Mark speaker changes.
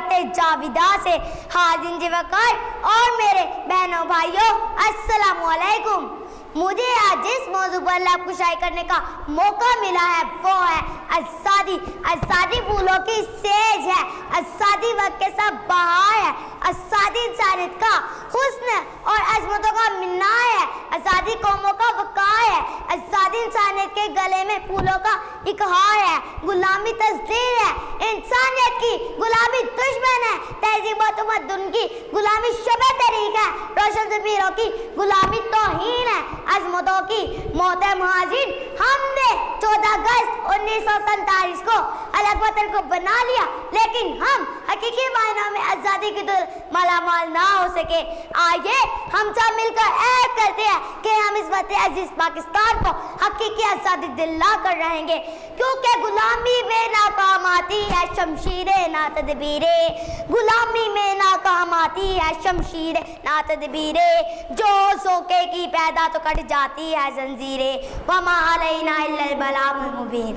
Speaker 1: रिवायत जाविदा से हाजिर जिवकार और मेरे बहनों भाइयों अस्सलामु अलैकुम। मुझे आज जिस मौजू पर लाभकुशाई करने का मौका मिला है वो है आज़ादी। आज़ादी फूलों की सेज है, आज़ादी वक्त के साथ बहार है, आज़ादी इंसानियत का हुस्न और अजमतों का मीनार है, आज़ादी कौमों का वक़ार है, आज़ादी इंसानियत के गले में फूलों का एक हार है, गुलामी तस्दीर है, इंसानियत की गुलामी दुश्मन है, तहजीब व तमद्दुन की गुलामी शबे तरीक़ है, रोशन ज़मीरों की गुलामी तौहीन है, अज़मतों की मौत महाजिन। हमने 14 अगस्त 1947 को अलग वतन को बना लिया, लेकिन हम हकीकी मायनों में आज़ादी की तो मालामाल ना हो सके। आइए हम सब मिलकर ऐद करते हैं कि हम इस वतन अजीज पाकिस्तान को हकीकी आज़ादी दिला कर रहेंगे, क्योंकि गुलामी में नाकाम आती है शमशीरें ना तदबीरें, गुलामी में नाकाम आती है शमशीरें ना तदबीरें, जो सोके की पैदा तो कट जाती है जंजीरें, वमा अलैना इल्लल बलागुल मुबीन।